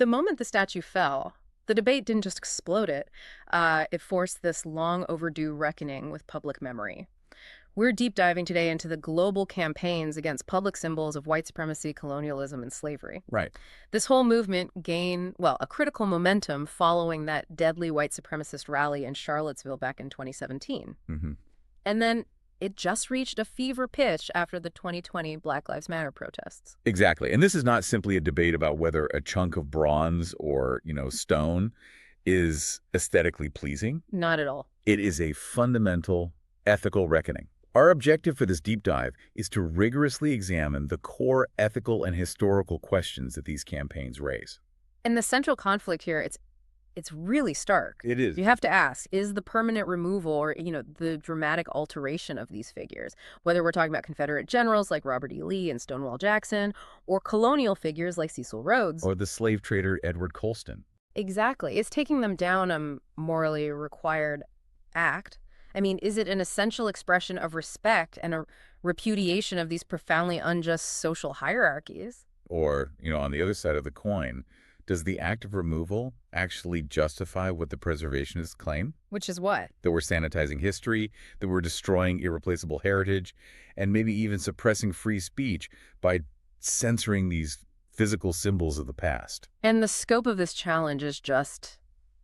The moment the statue fell, the debate didn't just explode it forced this long overdue reckoning with public memory. We're deep diving today into the global campaigns against public symbols of white supremacy, colonialism, and slavery. Right. This whole movement gained, well, a critical momentum following that deadly white supremacist rally in Charlottesville back in 2017. hmm And then it just reached a fever pitch after the 2020 Black Lives Matter protests. Exactly. And this is not simply a debate about whether a chunk of bronze or, stone is aesthetically pleasing. Not at all. It is a fundamental ethical reckoning. Our objective for this deep dive is to rigorously examine the core ethical and historical questions that these campaigns raise. And the central conflict here, it's really stark. It is. You have to ask, is the permanent removal or, the dramatic alteration of these figures, whether we're talking about Confederate generals like Robert E. Lee and Stonewall Jackson, or colonial figures like Cecil Rhodes. Or the slave trader Edward Colston. Exactly. Is taking them down a morally required act? I mean, is it an essential expression of respect and a repudiation of these profoundly unjust social hierarchies? Or, on the other side of the coin, does the act of removal actually justify what the preservationists claim? Which is what? That we're sanitizing history, that we're destroying irreplaceable heritage, and maybe even suppressing free speech by censoring these physical symbols of the past. And the scope of this challenge is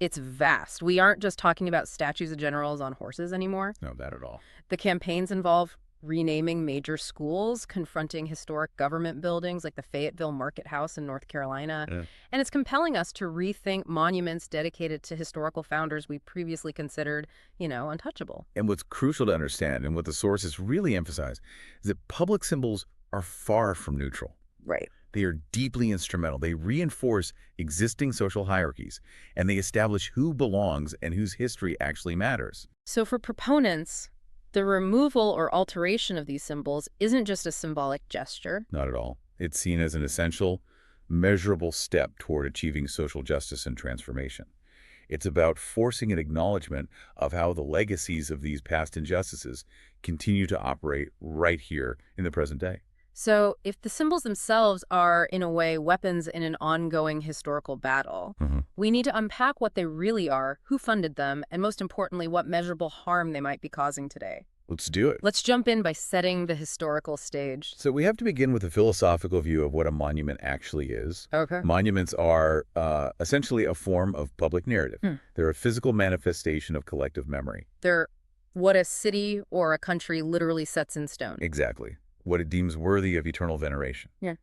it's vast. We aren't just talking about statues of generals on horses anymore. No, that at all. The campaigns involve renaming major schools, confronting historic government buildings like the Fayetteville Market House in North Carolina. Yeah. And it's compelling us to rethink monuments dedicated to historical founders we previously considered, untouchable. And what's crucial to understand, and what the sources really emphasize, is that public symbols are far from neutral. Right. They are deeply instrumental. They reinforce existing social hierarchies, and they establish who belongs and whose history actually matters. So for proponents, the removal or alteration of these symbols isn't just a symbolic gesture. Not at all. It's seen as an essential, measurable step toward achieving social justice and transformation. It's about forcing an acknowledgement of how the legacies of these past injustices continue to operate right here in the present day. So if the symbols themselves are, in a way, weapons in an ongoing historical battle, we need to unpack what they really are, who funded them, and most importantly, what measurable harm they might be causing today. Let's do it. Let's jump in by setting the historical stage. So we have to begin with a philosophical view of what a monument actually is. Okay. Monuments are essentially a form of public narrative. They're a physical manifestation of collective memory. They're what a city or a country literally sets in stone. Exactly. What it deems worthy of eternal veneration. Yeah.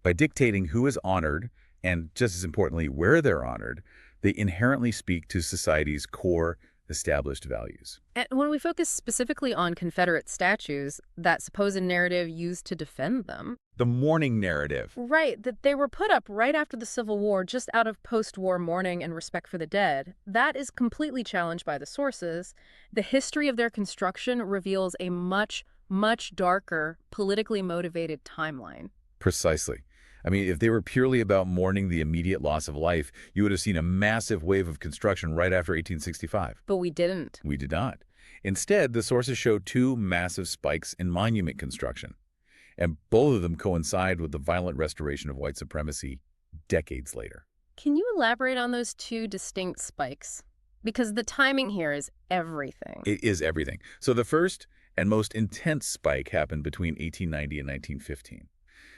By dictating who is honored, and just as importantly, where they're honored, they inherently speak to society's core established values. And when we focus specifically on Confederate statues, that supposed narrative used to defend them. The mourning narrative. Right, that they were put up right after the Civil War just out of post-war mourning and respect for the dead. That is completely challenged by the sources. The history of their construction reveals a much darker, politically motivated timeline. Precisely. I mean, if they were purely about mourning the immediate loss of life, you would have seen a massive wave of construction right after 1865. But we didn't. We did not. Instead, the sources show two massive spikes in monument construction, and both of them coincide with the violent restoration of white supremacy decades later. Can you elaborate on those two distinct spikes? Because the timing here is everything. It is everything. So the first and most intense spike happened between 1890 and 1915.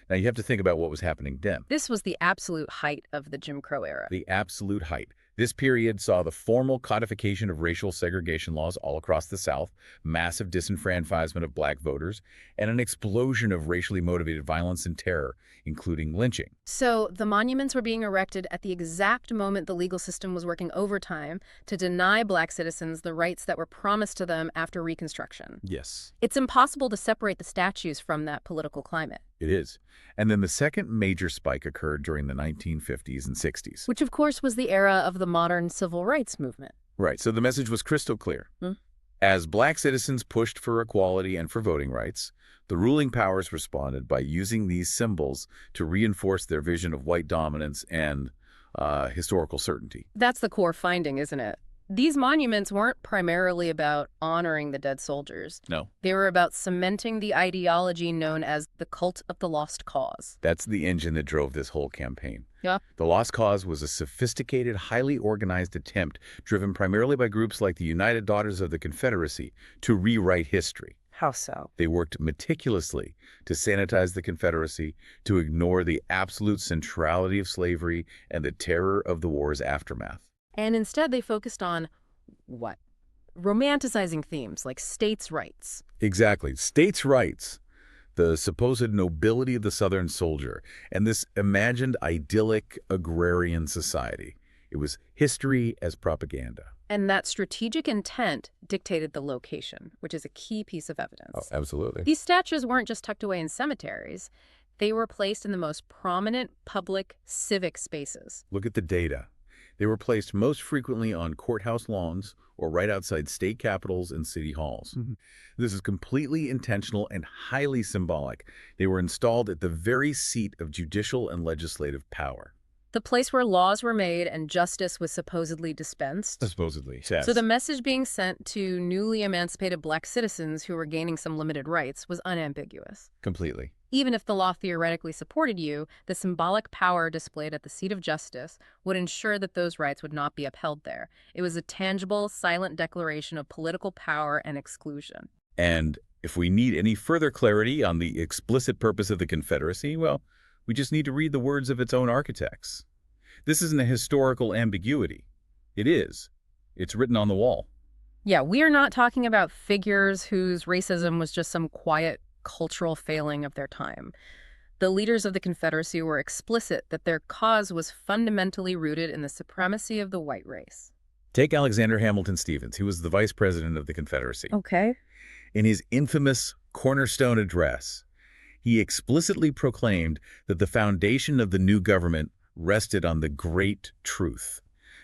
Now, you have to think about what was happening then. This was the absolute height of the Jim Crow era. The absolute height. This period saw the formal codification of racial segregation laws all across the South, massive disenfranchisement of black voters, and an explosion of racially motivated violence and terror, including lynching. So the monuments were being erected at the exact moment the legal system was working overtime to deny black citizens the rights that were promised to them after Reconstruction. Yes. It's impossible to separate the statues from that political climate. It is. And then the second major spike occurred during the 1950s and 60s. Which, of course, was the era of the modern civil rights movement. Right. So the message was crystal clear. As black citizens pushed for equality and for voting rights, the ruling powers responded by using these symbols to reinforce their vision of white dominance and historical certainty. That's the core finding, isn't it? These monuments weren't primarily about honoring the dead soldiers. No. They were about cementing the ideology known as the cult of the lost cause. That's the engine that drove this whole campaign. Yeah. The Lost Cause was a sophisticated, highly organized attempt driven primarily by groups like the United Daughters of the Confederacy to rewrite history. How so? They worked meticulously to sanitize the Confederacy, to ignore the absolute centrality of slavery and the terror of the war's aftermath. And instead they focused on what? Romanticizing themes like states' rights. Exactly. States' rights, the supposed nobility of the Southern soldier, and this imagined idyllic agrarian society. It was history as propaganda. And that strategic intent dictated the location, which is a key piece of evidence. Oh, absolutely. These statues weren't just tucked away in cemeteries. They were placed in the most prominent public civic spaces. Look at the data. They were placed most frequently on courthouse lawns or right outside state capitals and city halls. This is completely intentional and highly symbolic. They were installed at the very seat of judicial and legislative power. The place where laws were made and justice was supposedly dispensed. Supposedly. Yes. So the message being sent to newly emancipated black citizens who were gaining some limited rights was unambiguous. Completely. Even if the law theoretically supported you, the symbolic power displayed at the seat of justice would ensure that those rights would not be upheld there. It was a tangible, silent declaration of political power and exclusion. And if we need any further clarity on the explicit purpose of the Confederacy, well, we just need to read the words of its own architects. This isn't a historical ambiguity. It is. It's written on the wall. Yeah, we are not talking about figures whose racism was just some quiet cultural failing of their time. The leaders of the Confederacy were explicit that their cause was fundamentally rooted in the supremacy of the white race. Take Alexander Hamilton Stevens. He was the vice president of the Confederacy. Okay. In his infamous cornerstone address, he explicitly proclaimed that the foundation of the new government rested on the great truth,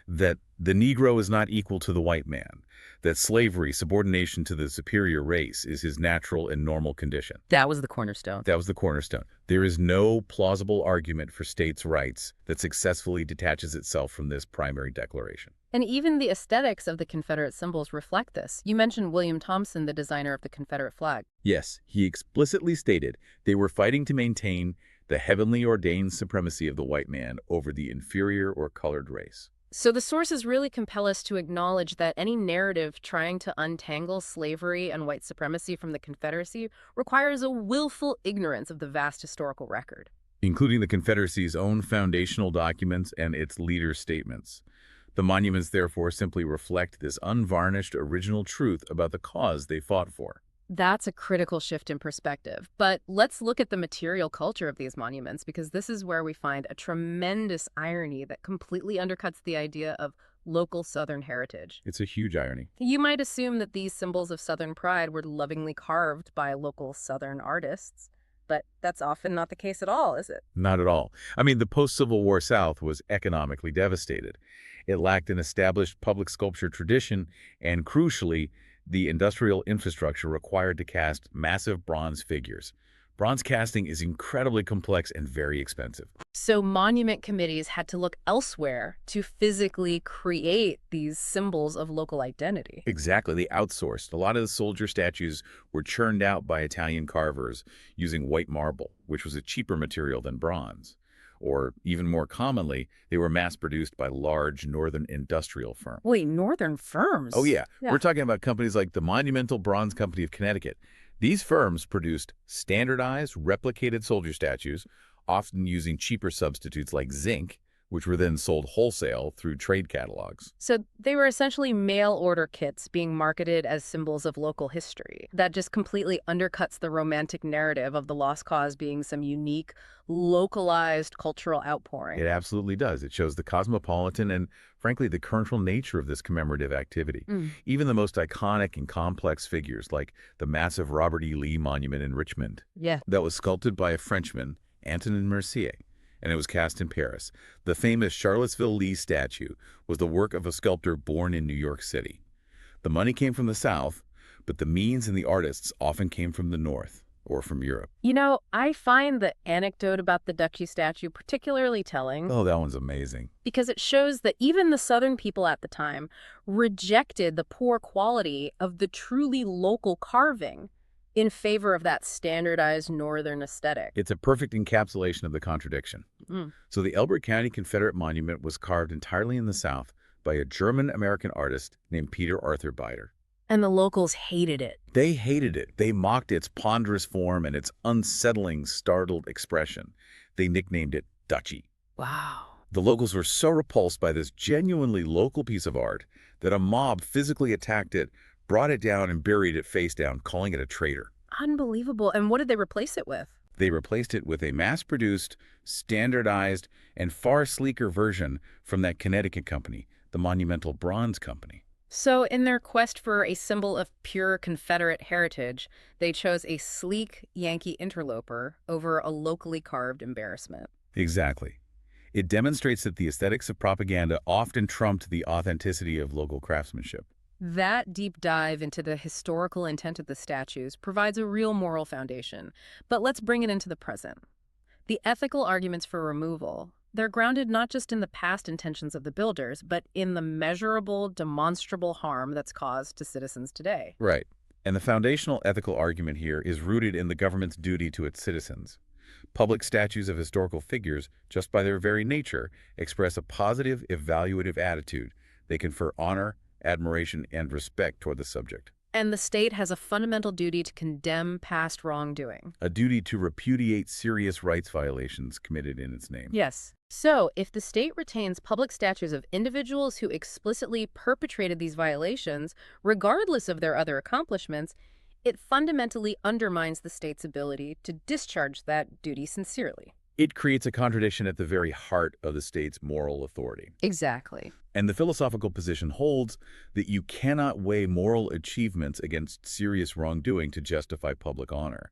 that the Negro is not equal to the white man, that slavery, subordination to the superior race, is his natural and normal condition. That was the cornerstone. That was the cornerstone. There is no plausible argument for states' rights that successfully detaches itself from this primary declaration. And even the aesthetics of the Confederate symbols reflect this. You mentioned William Thompson, the designer of the Confederate flag. Yes, he explicitly stated they were fighting to maintain the heavenly ordained supremacy of the white man over the inferior or colored race. So the sources really compel us to acknowledge that any narrative trying to untangle slavery and white supremacy from the Confederacy requires a willful ignorance of the vast historical record. Including the Confederacy's own foundational documents and its leaders' statements. The monuments, therefore, simply reflect this unvarnished original truth about the cause they fought for. That's a critical shift in perspective. But let's look at the material culture of these monuments, because this is where we find a tremendous irony that completely undercuts the idea of local Southern heritage. It's a huge irony. You might assume that these symbols of Southern pride were lovingly carved by local Southern artists, but that's often not the case at all, is it? Not at all. I mean, the post-Civil War South was economically devastated. It lacked an established public sculpture tradition and, crucially, the industrial infrastructure required to cast massive bronze figures. Bronze casting is incredibly complex and very expensive. So monument committees had to look elsewhere to physically create these symbols of local identity. Exactly. They outsourced. A lot of the soldier statues were churned out by Italian carvers using white marble, which was a cheaper material than bronze. Or, even more commonly, they were mass-produced by large northern industrial firms. Wait, northern firms? Oh, yeah. We're talking about companies like the Monumental Bronze Company of Connecticut. These firms produced standardized, replicated soldier statues, often using cheaper substitutes like zinc, which were then sold wholesale through trade catalogs. So they were essentially mail-order kits being marketed as symbols of local history. That just completely undercuts the romantic narrative of the Lost Cause being some unique, localized cultural outpouring. It absolutely does. It shows the cosmopolitan and, frankly, the cultural nature of this commemorative activity. Even the most iconic and complex figures, like the massive Robert E. Lee Monument in Richmond, that was sculpted by a Frenchman, Antonin Mercier, and it was cast in Paris. The famous Charlottesville Lee statue was the work of a sculptor born in New York City. The money came from the South, but the means and the artists often came from the North. or from Europe. I find the anecdote about the Duchy statue particularly telling Oh, that one's amazing. because it shows that even the Southern people at the time rejected the poor quality of the truly local carving in favor of that standardized Northern aesthetic. It's a perfect encapsulation of the contradiction. Mm. So the Elbert County Confederate Monument was carved entirely in the South by a German-American artist named Peter Arthur Bider. And the locals hated it. They hated it. They mocked its ponderous form and its unsettling, startled expression. They nicknamed it Duchy. Wow. The locals were so repulsed by this genuinely local piece of art that a mob physically attacked it, brought it down, and buried it face down, calling it a traitor. Unbelievable. And what did they replace it with? They replaced it with a mass-produced, standardized, and far sleeker version from that Connecticut company, the Monumental Bronze Company. So in their quest for a symbol of pure Confederate heritage, they chose a sleek Yankee interloper over a locally carved embarrassment. Exactly. It demonstrates that the aesthetics of propaganda often trumped the authenticity of local craftsmanship. That deep dive into the historical intent of the statues provides a real moral foundation. But let's bring it into the present. The ethical arguments for removal, they're grounded not just in the past intentions of the builders, but in the measurable, demonstrable harm that's caused to citizens today. Right. And the foundational ethical argument here is rooted in the government's duty to its citizens. Public statues of historical figures, just by their very nature, express a positive, evaluative attitude. They confer honor, admiration, and respect toward the subject. And the state has a fundamental duty to condemn past wrongdoing. A duty to repudiate serious rights violations committed in its name. Yes. So, if the state retains public statues of individuals who explicitly perpetrated these violations, regardless of their other accomplishments, it fundamentally undermines the state's ability to discharge that duty sincerely. It creates a contradiction at the very heart of the state's moral authority. Exactly. And the philosophical position holds that you cannot weigh moral achievements against serious wrongdoing to justify public honor.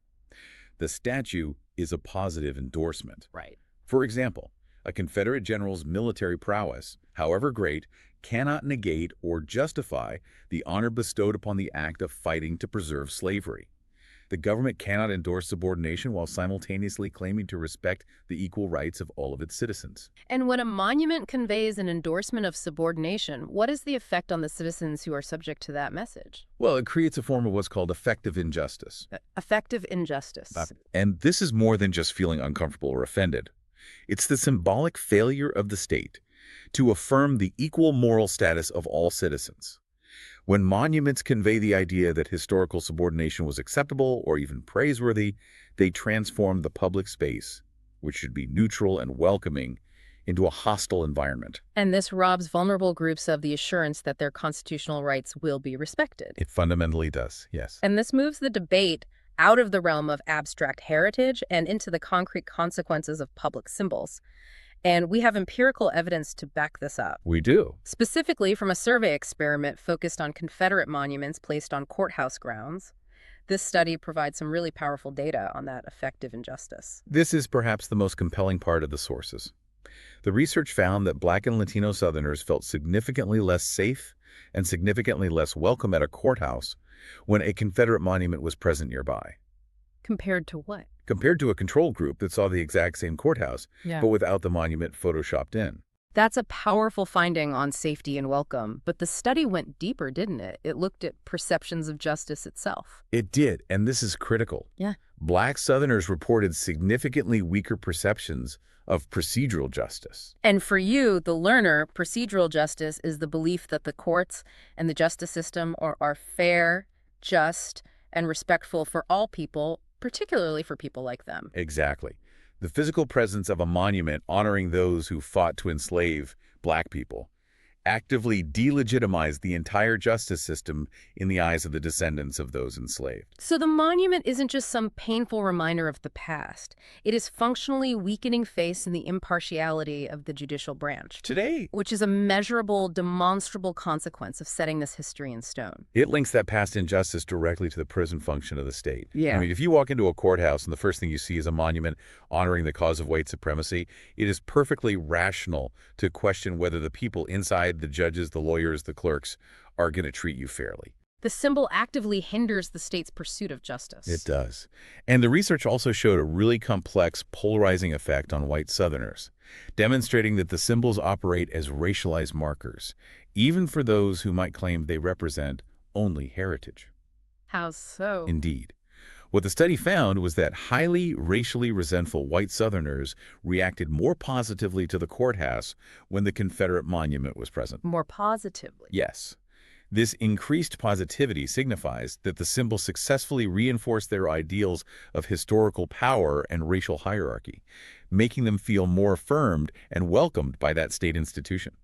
The statue is a positive endorsement. Right. For example, a Confederate general's military prowess, however great, cannot negate or justify the honor bestowed upon the act of fighting to preserve slavery. The government cannot endorse subordination while simultaneously claiming to respect the equal rights of all of its citizens. And when a monument conveys an endorsement of subordination, what is the effect on the citizens who are subject to that message? Well, it creates a form of what's called effective injustice. Effective injustice. And this is more than just feeling uncomfortable or offended. It's the symbolic failure of the state to affirm the equal moral status of all citizens. When monuments convey the idea that historical subordination was acceptable or even praiseworthy, they transform the public space, which should be neutral and welcoming, into a hostile environment. And this robs vulnerable groups of the assurance that their constitutional rights will be respected. It fundamentally does, yes. And this moves the debate out of the realm of abstract heritage and into the concrete consequences of public symbols. And we have empirical evidence to back this up. We do. Specifically from a survey experiment focused on Confederate monuments placed on courthouse grounds. This study provides some really powerful data on that effective injustice. This is perhaps the most compelling part of the sources. The research found that Black and Latino Southerners felt significantly less safe and significantly less welcome at a courthouse when a Confederate monument was present nearby. Compared to what? Compared to a control group that saw the exact same courthouse, but without the monument photoshopped in. That's a powerful finding on safety and welcome, but the study went deeper, didn't it? It looked at perceptions of justice itself. It did, and this is critical. Yeah. Black Southerners reported significantly weaker perceptions of procedural justice. And for you, the learner, procedural justice is the belief that the courts and the justice system are fair, just, and respectful for all people, particularly for people like them. Exactly. The physical presence of a monument honoring those who fought to enslave Black people actively delegitimized the entire justice system in the eyes of the descendants of those enslaved. So the monument isn't just some painful reminder of the past. It is functionally weakening faith in the impartiality of the judicial branch. Today, Which is a measurable, demonstrable consequence of setting this history in stone. it links that past injustice directly to the prison function of the state. Yeah. I mean, if you walk into a courthouse and the first thing you see is a monument honoring the cause of white supremacy, it is perfectly rational to question whether the people inside, the judges, the lawyers, the clerks, are going to treat you fairly. The symbol actively hinders the state's pursuit of It justice. does. And the research also showed a really complex, polarizing effect on white Southerners, demonstrating that the symbols operate as racialized markers, even for those who might claim they represent only heritage. How so? Indeed. What the study found was that highly racially resentful white Southerners reacted more positively to the courthouse when the Confederate monument was present. More positively. Yes. This increased positivity signifies that the symbol successfully reinforced their ideals of historical power and racial hierarchy, making them feel more affirmed and welcomed by that state institution.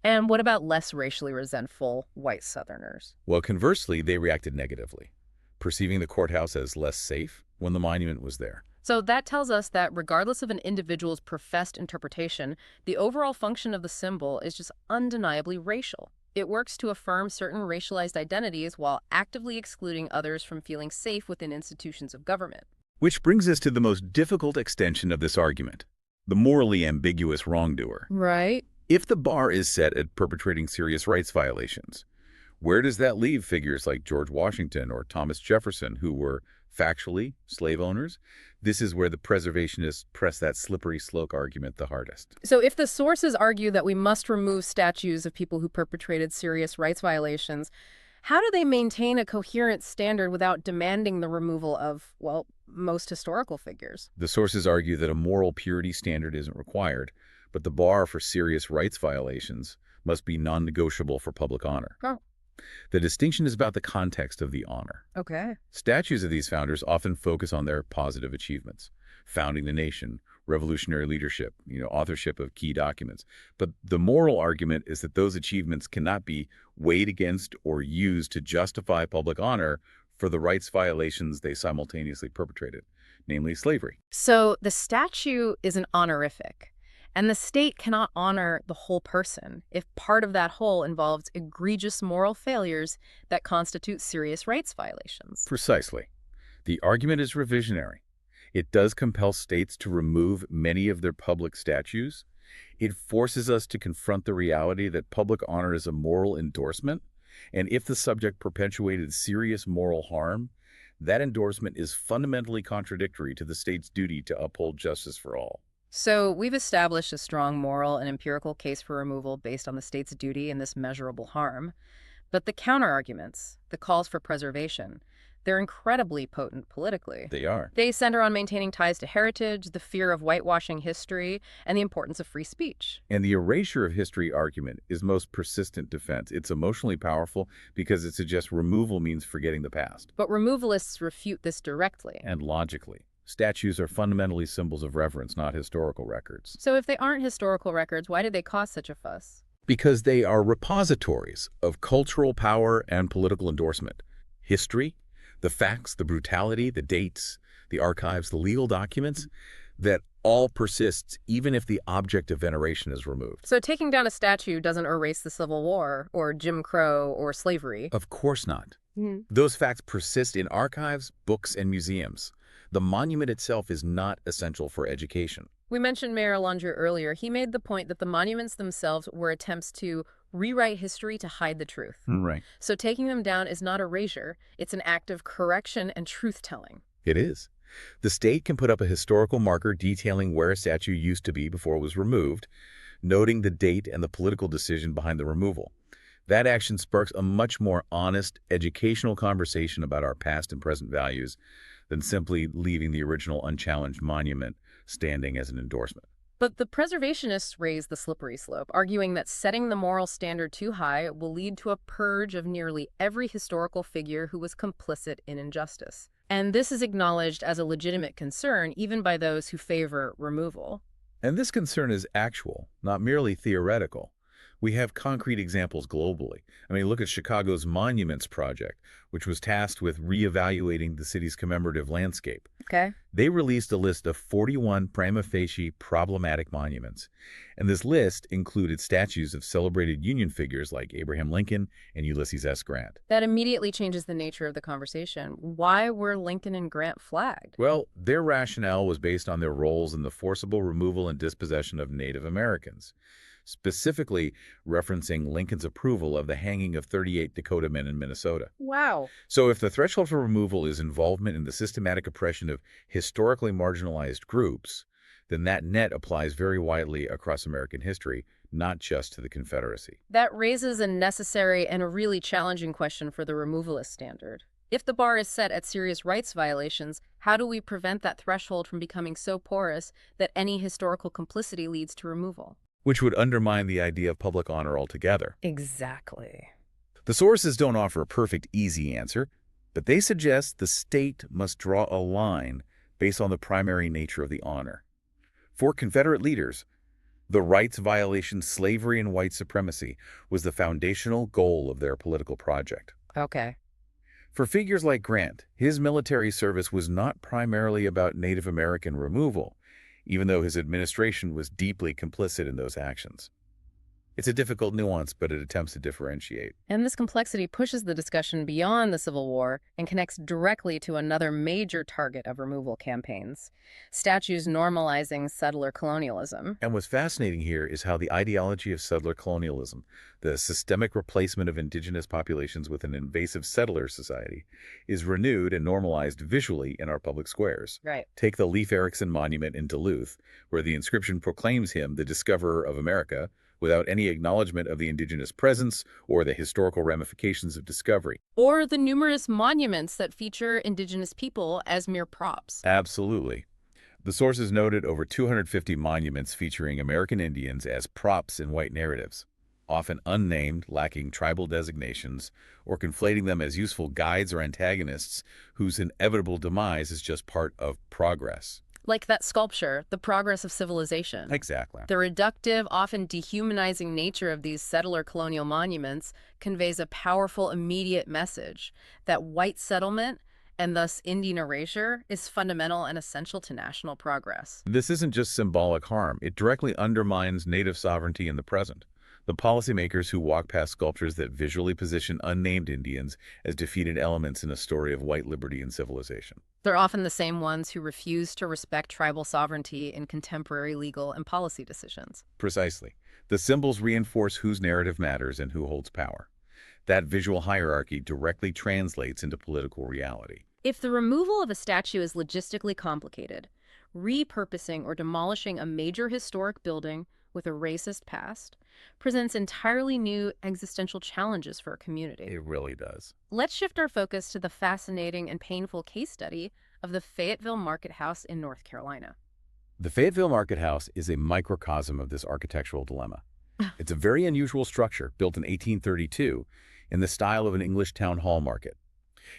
And what about less racially resentful white Southerners? Well, conversely, they reacted negatively, perceiving the courthouse as less safe when the monument was there. So that tells us that regardless of an individual's professed interpretation, the overall function of the symbol is just undeniably racial. It works to affirm certain racialized identities while actively excluding others from feeling safe within institutions of government. Which brings us to the most difficult extension of this argument, the morally ambiguous wrongdoer. Right. If the bar is set at perpetrating serious rights violations, where does that leave figures like George Washington or Thomas Jefferson, who were factually slave owners? This is where the preservationists press that slippery slope argument the hardest. So if the sources argue that we must remove statues of people who perpetrated serious rights violations, how do they maintain a coherent standard without demanding the removal of, well, most historical figures? The sources argue that a moral purity standard isn't required, but the bar for serious rights violations must be non-negotiable for public honor. Oh, The distinction is about the context of the honor. okay. Statues of these founders often focus on their positive achievements, founding the nation, revolutionary leadership, authorship of key documents. But the moral argument is that those achievements cannot be weighed against or used to justify public honor for the rights violations they simultaneously perpetrated, namely slavery. So the statue is an honorific, and the state cannot honor the whole person if part of that whole involves egregious moral failures that constitute serious rights violations. Precisely. The argument is revisionary. It does compel states to remove many of their public statues. It forces us to confront the reality that public honor is a moral endorsement, and if the subject perpetuated serious moral harm, that endorsement is fundamentally contradictory to the state's duty to uphold justice for all. So we've established a strong moral and empirical case for removal based on the state's duty in this measurable harm. But the counterarguments, the calls for preservation, they're incredibly potent politically. They are. They center on maintaining ties to heritage, the fear of whitewashing history, and the importance of free speech. And the erasure of history argument is most persistent defense. It's emotionally powerful because it suggests removal means forgetting the past. But removalists refute this directly. And logically, statues are fundamentally symbols of reverence, not historical records. So if they aren't historical records, why did they cause such a fuss? Because they are repositories of cultural power and political endorsement. History, the facts, the brutality, the dates, the archives, the legal documents, that all persists even if the object of veneration is removed. So taking down a statue doesn't erase the Civil War, or Jim Crow, or slavery. Of course not. Mhm. Those facts persist in archives, books, and museums. The monument itself is not essential for education. We mentioned Mayor Alondra earlier. He made the point that the monuments themselves were attempts to rewrite history to hide the truth. Right. So taking them down is not erasure. It's an act of correction and truth-telling. It is. The state can put up a historical marker detailing where a statue used to be before it was removed, noting the date and the political decision behind the removal. That action sparks a much more honest, educational conversation about our past and present values than simply leaving the original unchallenged monument standing as an endorsement. But the preservationists raise the slippery slope, arguing that setting the moral standard too high will lead to a purge of nearly every historical figure who was complicit in injustice. And this is acknowledged as a legitimate concern even by those who favor removal. And this concern is actual, not merely theoretical. We have concrete examples globally. Look at Chicago's Monuments Project, which was tasked with reevaluating the city's commemorative landscape. Okay. They released a list of 41 prima facie problematic monuments. And this list included statues of celebrated Union figures like Abraham Lincoln and Ulysses S. Grant. That immediately changes the nature of the conversation. Why were Lincoln and Grant flagged? Well, their rationale was based on their roles in the forcible removal and dispossession of Native Americans. specifically referencing Lincoln's approval of the hanging of 38 Dakota men in Minnesota. Wow. So if the threshold for removal is involvement in the systematic oppression of historically marginalized groups, then that net applies very widely across American history, not just to the Confederacy. That raises a necessary and a really challenging question for the removalist standard. If the bar is set at serious rights violations, how do we prevent that threshold from becoming so porous that any historical complicity leads to removal? Which would undermine the idea of public honor altogether. Exactly. The sources don't offer a perfect, easy answer, but they suggest the state must draw a line based on the primary nature of the honor. For Confederate leaders, the rights violation, slavery, and white supremacy was the foundational goal of their political project. Okay. For figures like Grant, his military service was not primarily about Native American removal, even though his administration was deeply complicit in those actions. It's a difficult nuance, but it attempts to differentiate. And this complexity pushes the discussion beyond the Civil War and connects directly to another major target of removal campaigns: statutes normalizing settler colonialism. And what's fascinating here is how the ideology of settler colonialism, the systemic replacement of indigenous populations with an invasive settler society, is renewed and normalized visually in our public squares. Right. Take the Leif Erikson Monument in Duluth, where the inscription proclaims him the discoverer of America, without any acknowledgement of the indigenous presence or the historical ramifications of discovery. Or the numerous monuments that feature indigenous people as mere props. Absolutely. The sources noted over 250 monuments featuring American Indians as props in white narratives, often unnamed, lacking tribal designations, or conflating them as useful guides or antagonists whose inevitable demise is just part of progress. Like that sculpture, The Progress of Civilization. Exactly. The reductive, often dehumanizing nature of these settler colonial monuments conveys a powerful, immediate message that white settlement, and thus Indian erasure, is fundamental and essential to national progress. This isn't just symbolic harm. It directly undermines Native sovereignty in the present. The policymakers who walk past sculptures that visually position unnamed Indians as defeated elements in a story of white liberty and civilization. They're often the same ones who refuse to respect tribal sovereignty in contemporary legal and policy decisions. Precisely. The symbols reinforce whose narrative matters and who holds power. That visual hierarchy directly translates into political reality. If the removal of a statue is logistically complicated, repurposing or demolishing a major historic building with a racist past presents entirely new existential challenges for a community. It really does. Let's shift our focus to the fascinating and painful case study of the Fayetteville Market House in North Carolina. The Fayetteville Market House is a microcosm of this architectural dilemma. It's a very unusual structure built in 1832 in the style of an English town hall market.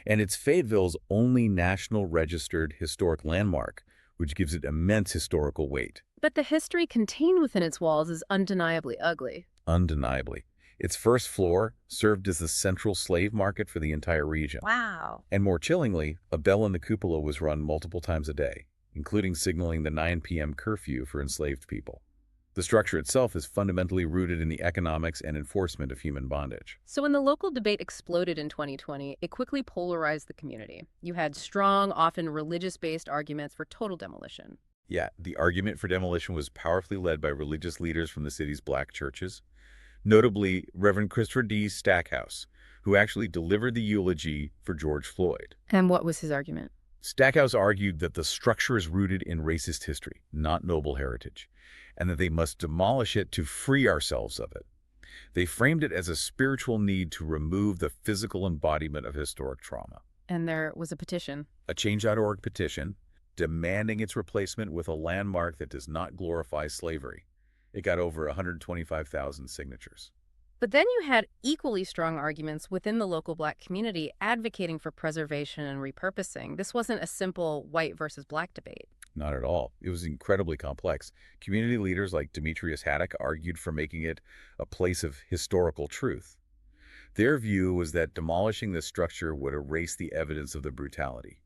And it's Fayetteville's only national registered historic landmark, which gives it immense historical weight. But the history contained within its walls is undeniably ugly. Undeniably. Its first floor served as the central slave market for the entire region. Wow. And more chillingly, a bell in the cupola was run multiple times a day, including signaling the 9 p.m. curfew for enslaved people. The structure itself is fundamentally rooted in the economics and enforcement of human bondage. So when the local debate exploded in 2020, it quickly polarized the community. You had strong, often religious-based arguments for total demolition. Yeah, the argument for demolition was powerfully led by religious leaders from the city's black churches, notably Reverend Christopher D. Stackhouse, who actually delivered the eulogy for George Floyd. And what was his argument? Stackhouse argued that the structure is rooted in racist history, not noble heritage, and that they must demolish it to free ourselves of it. They framed it as a spiritual need to remove the physical embodiment of historic trauma. And there was a petition. A Change.org petition demanding its replacement with a landmark that does not glorify slavery. It got over 125,000 signatures. But then you had equally strong arguments within the local black community advocating for preservation and repurposing. This wasn't a simple white versus black debate. Not at all. It was incredibly complex. Community leaders like Demetrius Haddock argued for making it a place of historical truth. Their view was that demolishing this structure would erase the evidence of the brutality.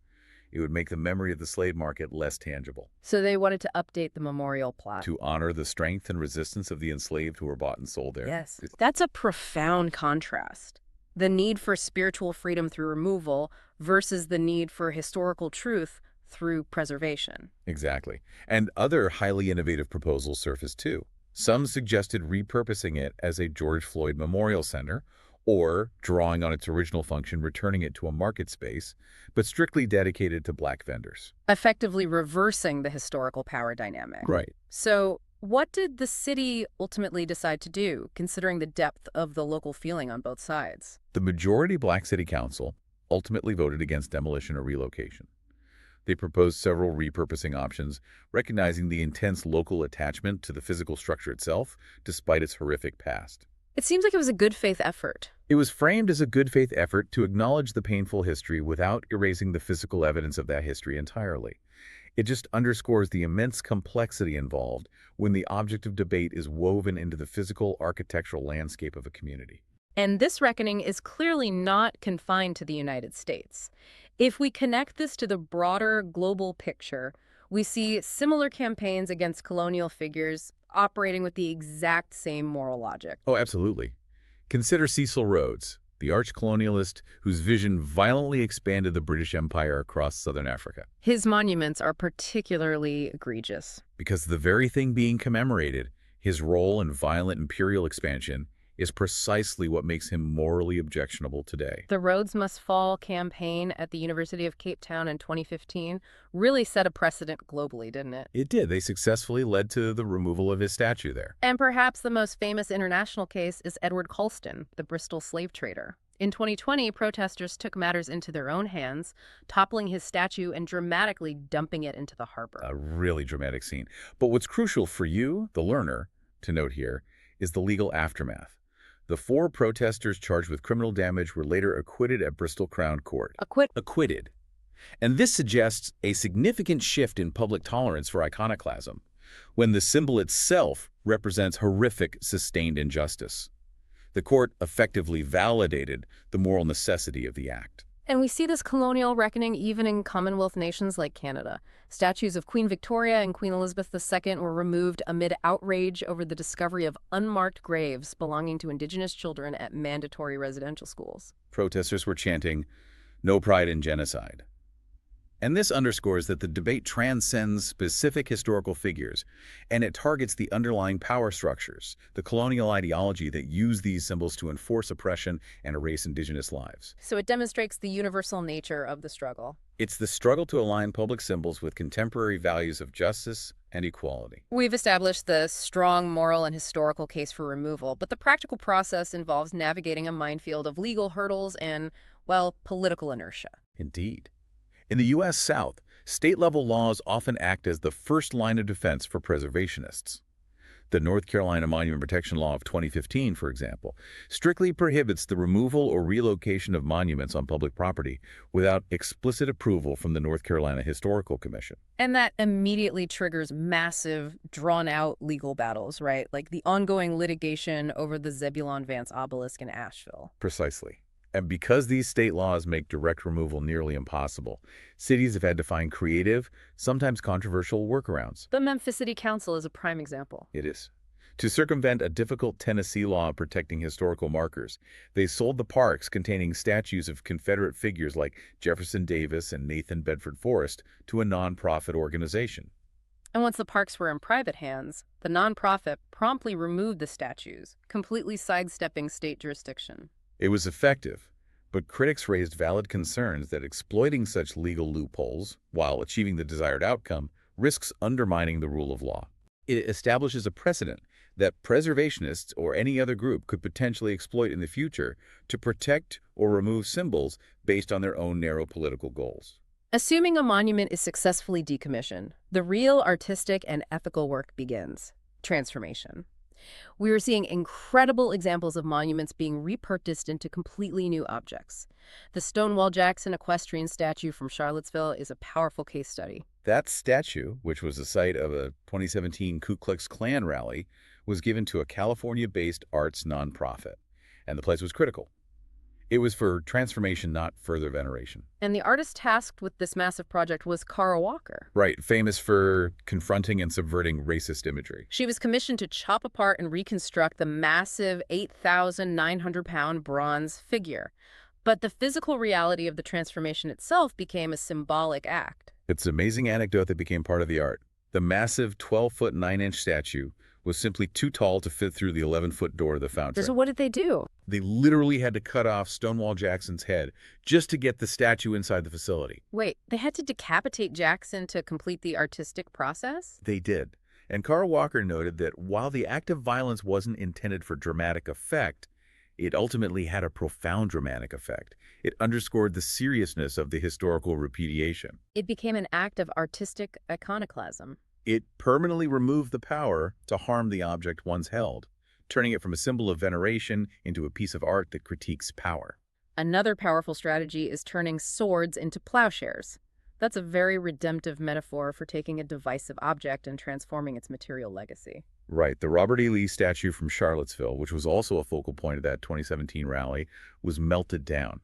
It would make the memory of the slave market less tangible. So they wanted to update the memorial plot. To honor the strength and resistance of the enslaved who were bought and sold there. Yes. That's a profound contrast. The need for spiritual freedom through removal versus the need for historical truth through preservation. Exactly. And other highly innovative proposals surfaced too. Some suggested repurposing it as a George Floyd Memorial Center, or drawing on its original function, returning it to a market space, but strictly dedicated to black vendors. Effectively reversing the historical power dynamic. Right. So, what did the city ultimately decide to do, considering the depth of the local feeling on both sides? The majority black city council ultimately voted against demolition or relocation. They proposed several repurposing options, recognizing the intense local attachment to the physical structure itself, despite its horrific past. It seems like it was a good faith effort. It was framed as a good faith effort to acknowledge the painful history without erasing the physical evidence of that history entirely. It just underscores the immense complexity involved when the object of debate is woven into the physical architectural landscape of a community. And this reckoning is clearly not confined to the United States. If we connect this to the broader global picture, we see similar campaigns against colonial figures operating with the exact same moral logic. Oh, absolutely. Consider Cecil Rhodes, the arch-colonialist whose vision violently expanded the British Empire across southern Africa. His monuments are particularly egregious. Because the very thing being commemorated, his role in violent imperial expansion, is precisely what makes him morally objectionable today. The Rhodes Must Fall campaign at the University of Cape Town in 2015 really set a precedent globally, didn't it? It did. They successfully led to the removal of his statue there. And perhaps the most famous international case is Edward Colston, the Bristol slave trader. In 2020, protesters took matters into their own hands, toppling his statue and dramatically dumping it into the harbor. A really dramatic scene. But what's crucial for you, the learner, to note here, is the legal aftermath. The 4 protesters charged with criminal damage were later acquitted at Bristol Crown Court. Acquitted. And this suggests a significant shift in public tolerance for iconoclasm, when the symbol itself represents horrific, sustained injustice. The court effectively validated the moral necessity of the act. And we see this colonial reckoning even in Commonwealth nations like Canada. Statues of Queen Victoria and Queen Elizabeth II were removed amid outrage over the discovery of unmarked graves belonging to Indigenous children at mandatory residential schools. Protesters were chanting, "No pride in genocide." And this underscores that the debate transcends specific historical figures, and it targets the underlying power structures, the colonial ideology that used these symbols to enforce oppression and erase Indigenous lives. So it demonstrates the universal nature of the struggle. It's the struggle to align public symbols with contemporary values of justice and equality. We've established the strong moral and historical case for removal, but the practical process involves navigating a minefield of legal hurdles and, well, political inertia. Indeed. In the U.S. South, state-level laws often act as the first line of defense for preservationists. The North Carolina Monument Protection Law of 2015, for example, strictly prohibits the removal or relocation of monuments on public property without explicit approval from the North Carolina Historical Commission. And that immediately triggers massive, drawn-out legal battles, right? Like the ongoing litigation over the Zebulon Vance obelisk in Asheville. Precisely. And because these state laws make direct removal nearly impossible, cities have had to find creative, sometimes controversial workarounds. The Memphis City Council is a prime example. It is. To circumvent a difficult Tennessee law protecting historical markers, they sold the parks containing statues of Confederate figures like Jefferson Davis and Nathan Bedford Forrest to a nonprofit organization. And once the parks were in private hands, the nonprofit promptly removed the statues, completely sidestepping state jurisdiction. It was effective, but critics raised valid concerns that exploiting such legal loopholes, while achieving the desired outcome, risks undermining the rule of law. It establishes a precedent that preservationists or any other group could potentially exploit in the future to protect or remove symbols based on their own narrow political goals. Assuming a monument is successfully decommissioned, the real artistic and ethical work begins: transformation. We are seeing incredible examples of monuments being repurposed into completely new objects. The Stonewall Jackson equestrian statue from Charlottesville is a powerful case study. That statue, which was the site of a 2017 Ku Klux Klan rally, was given to a California-based arts nonprofit, and the place was critical. It was for transformation, not further veneration. And the artist tasked with this massive project was Cara Walker. Right, famous for confronting and subverting racist imagery. She was commissioned to chop apart and reconstruct the massive 8,900-pound bronze figure. But the physical reality of the transformation itself became a symbolic act. It's an amazing anecdote that became part of the art. The massive 12-foot 9-inch statue was simply too tall to fit through the 11-foot door of the So fountain. what did they do? They literally had to cut off Stonewall Jackson's head just to get the statue inside the facility. Wait, they had to decapitate Jackson to complete the artistic process? They did. And Carl Walker noted that while the act of violence wasn't intended for dramatic effect, it ultimately had a profound dramatic effect. It underscored the seriousness of the historical repudiation. It became an act of artistic iconoclasm. It permanently removed the power to harm the object once held, turning it from a symbol of veneration into a piece of art that critiques power. Another powerful strategy is turning swords into plowshares. That's a very redemptive metaphor for taking a divisive object and transforming its material legacy. Right. The Robert E. Lee statue from Charlottesville, which was also a focal point of that 2017 rally, was melted down.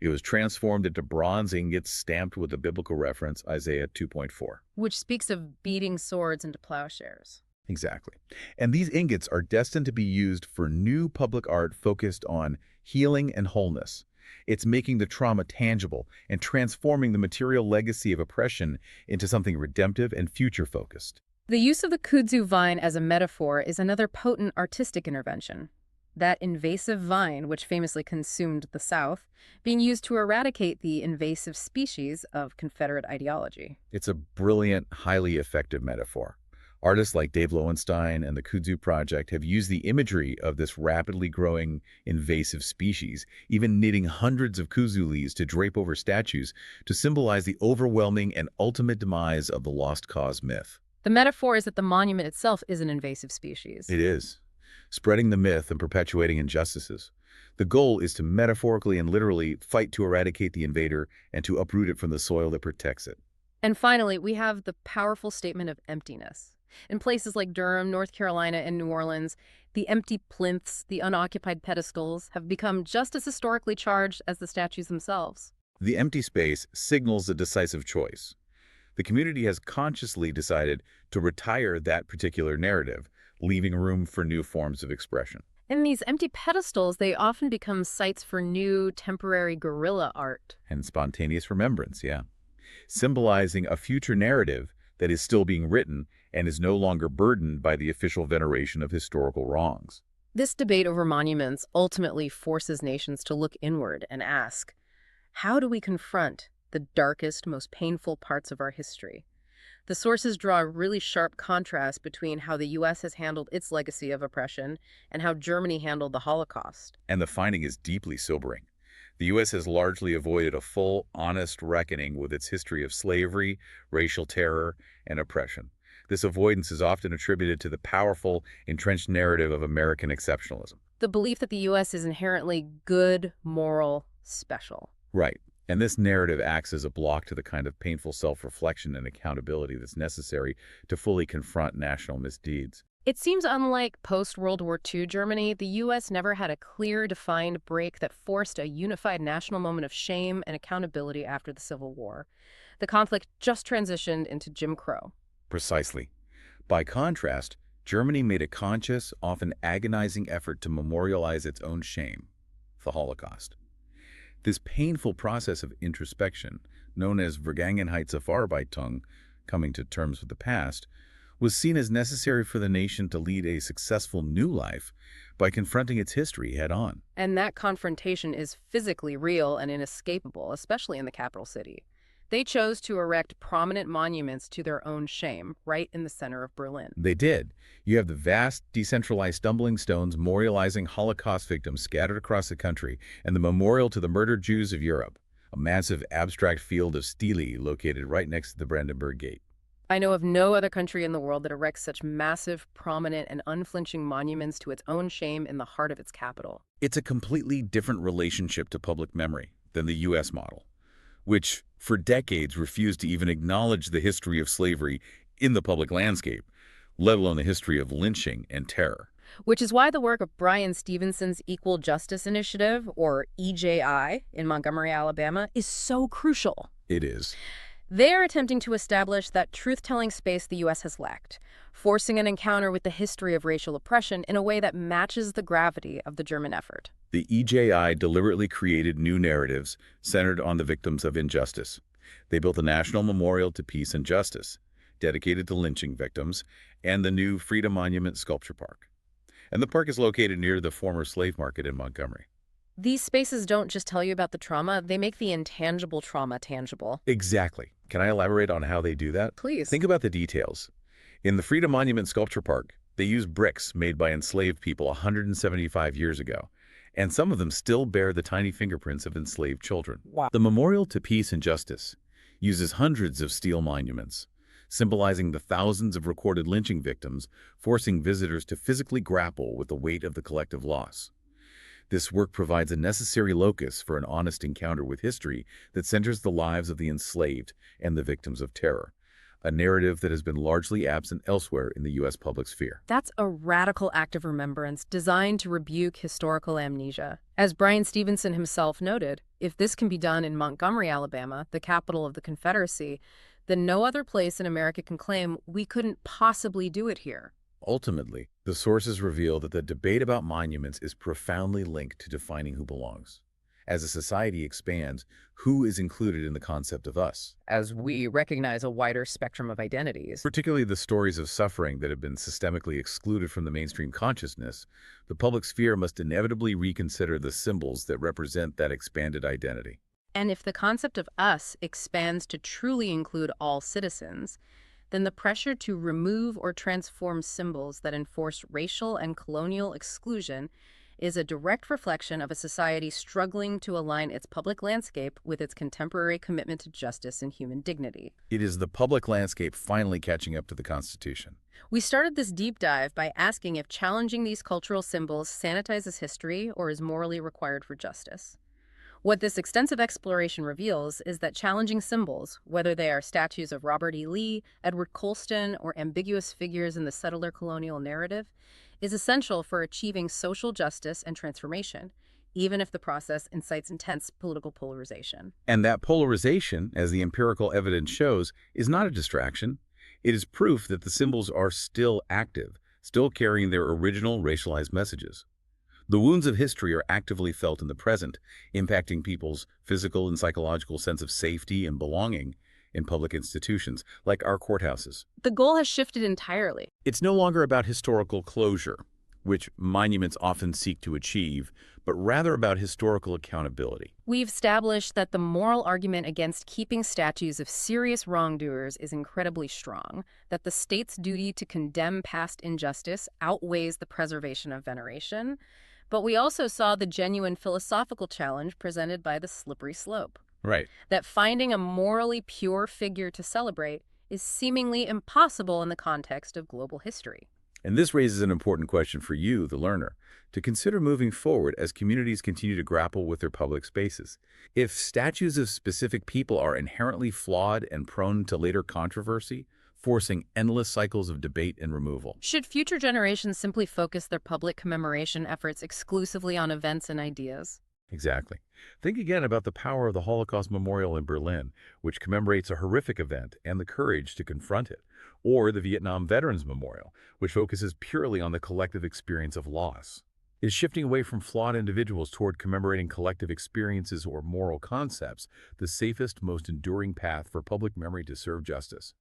It was transformed into bronze ingots stamped with the biblical reference Isaiah 2.4. Which speaks of beating swords into plowshares. Exactly. And these ingots are destined to be used for new public art focused on healing and wholeness. It's making the trauma tangible and transforming the material legacy of oppression into something redemptive and future-focused. The use of the kudzu vine as a metaphor is another potent artistic intervention. That invasive vine, which famously consumed the South, being used to eradicate the invasive species of Confederate ideology. It's a brilliant, highly effective metaphor. Artists like Dave Lowenstein and the Kudzu Project have used the imagery of this rapidly growing invasive species, even knitting hundreds of kudzu leaves to drape over statues to symbolize the overwhelming and ultimate demise of the lost cause myth. The metaphor is that the monument itself is an invasive species. It is. Spreading the myth and perpetuating injustices. The goal is to metaphorically and literally fight to eradicate the invader and to uproot it from the soil that protects it. And finally, we have the powerful statement of emptiness. In places like Durham, North Carolina, and New Orleans, the empty plinths, the unoccupied pedestals, have become just as historically charged as the statues themselves. The empty space signals a decisive choice. The community has consciously decided to retire that particular narrative, leaving room for new forms of expression. In these empty pedestals, they often become sites for new, temporary guerrilla art. And spontaneous remembrance, yeah. Symbolizing a future narrative that is still being written and is no longer burdened by the official veneration of historical wrongs. This debate over monuments ultimately forces nations to look inward and ask, how do we confront the darkest, most painful parts of our history? The sources draw a really sharp contrast between how the U.S. has handled its legacy of oppression and how Germany handled the Holocaust. And the finding is deeply sobering. The U.S. has largely avoided a full, honest reckoning with its history of slavery, racial terror, and oppression. This avoidance is often attributed to the powerful, entrenched narrative of American exceptionalism. The belief that the U.S. is inherently good, moral, special. Right. And this narrative acts as a block to the kind of painful self-reflection and accountability that's necessary to fully confront national misdeeds. It seems unlike post-World War II Germany, the U.S. never had a clear, defined break that forced a unified national moment of shame and accountability after the Civil War. The conflict just transitioned into Jim Crow. Precisely. By contrast, Germany made a conscious, often agonizing effort to memorialize its own shame, the Holocaust. This painful process of introspection, known as Vergangenheitsverarbeitung, coming to terms with the past, was seen as necessary for the nation to lead a successful new life by confronting its history head-on. And that confrontation is physically real and inescapable, especially in the capital city. They chose to erect prominent monuments to their own shame, right in the center of Berlin. They did. You have the vast, decentralized stumbling stones memorializing Holocaust victims scattered across the country, and the memorial to the murdered Jews of Europe, a massive abstract field of stele located right next to the Brandenburg Gate. I know of no other country in the world that erects such massive, prominent, and unflinching monuments to its own shame in the heart of its capital. It's a completely different relationship to public memory than the U.S. model, which for decades refused to even acknowledge the history of slavery in the public landscape, let alone the history of lynching and terror. Which is why the work of Brian Stevenson's Equal Justice Initiative, or EJI, in Montgomery, Alabama, is so crucial. It is. They are attempting to establish that truth-telling space the U.S. has lacked, forcing an encounter with the history of racial oppression in a way that matches the gravity of the German effort. The EJI deliberately created new narratives centered on the victims of injustice. They built a national memorial to peace and justice, dedicated to lynching victims, and the new Freedom Monument Sculpture Park. And the park is located near the former slave market in Montgomery. These spaces don't just tell you about the trauma, they make the intangible trauma tangible. Exactly. Can I elaborate on how they do that? Please. Think about the details. In the Freedom Monument Sculpture Park, they use bricks made by enslaved people 175 years ago, and some of them still bear the tiny fingerprints of enslaved children. Wow. The Memorial to Peace and Justice uses hundreds of steel monuments, symbolizing the thousands of recorded lynching victims, forcing visitors to physically grapple with the weight of the collective loss. This work provides a necessary locus for an honest encounter with history that centers the lives of the enslaved and the victims of terror, a narrative that has been largely absent elsewhere in the U.S. public sphere. That's a radical act of remembrance designed to rebuke historical amnesia. As Brian Stevenson himself noted, if this can be done in Montgomery, Alabama, the capital of the Confederacy, then no other place in America can claim we couldn't possibly do it here. Ultimately, the sources reveal that the debate about monuments is profoundly linked to defining who belongs. As a society expands, who is included in the concept of us? As we recognize a wider spectrum of identities. Particularly the stories of suffering that have been systemically excluded from the mainstream consciousness, the public sphere must inevitably reconsider the symbols that represent that expanded identity. And if the concept of us expands to truly include all citizens, then the pressure to remove or transform symbols that enforce racial and colonial exclusion is a direct reflection of a society struggling to align its public landscape with its contemporary commitment to justice and human dignity. It is the public landscape finally catching up to the Constitution. We started this deep dive by asking if challenging these cultural symbols sanitizes history or is morally required for justice. What this extensive exploration reveals is that challenging symbols, whether they are statues of Robert E. Lee, Edward Colston, or ambiguous figures in the settler colonial narrative, is essential for achieving social justice and transformation, even if the process incites intense political polarization. And that polarization, as the empirical evidence shows, is not a distraction. It is proof that the symbols are still active, still carrying their original racialized messages. The wounds of history are actively felt in the present, impacting people's physical and psychological sense of safety and belonging in public institutions, like our courthouses. The goal has shifted entirely. It's no longer about historical closure, which monuments often seek to achieve, but rather about historical accountability. We've established that the moral argument against keeping statues of serious wrongdoers is incredibly strong, that the state's duty to condemn past injustice outweighs the preservation of veneration. But we also saw the genuine philosophical challenge presented by the slippery slope. Right. That finding a morally pure figure to celebrate is seemingly impossible in the context of global history. And this raises an important question for you, the learner, to consider moving forward as communities continue to grapple with their public spaces. If statues of specific people are inherently flawed and prone to later controversy, forcing endless cycles of debate and removal. Should future generations simply focus their public commemoration efforts exclusively on events and ideas? Exactly. Think again about the power of the Holocaust Memorial in Berlin, which commemorates a horrific event and the courage to confront it, or the Vietnam Veterans Memorial, which focuses purely on the collective experience of loss. Is shifting away from flawed individuals toward commemorating collective experiences or moral concepts the safest, most enduring path for public memory to serve justice?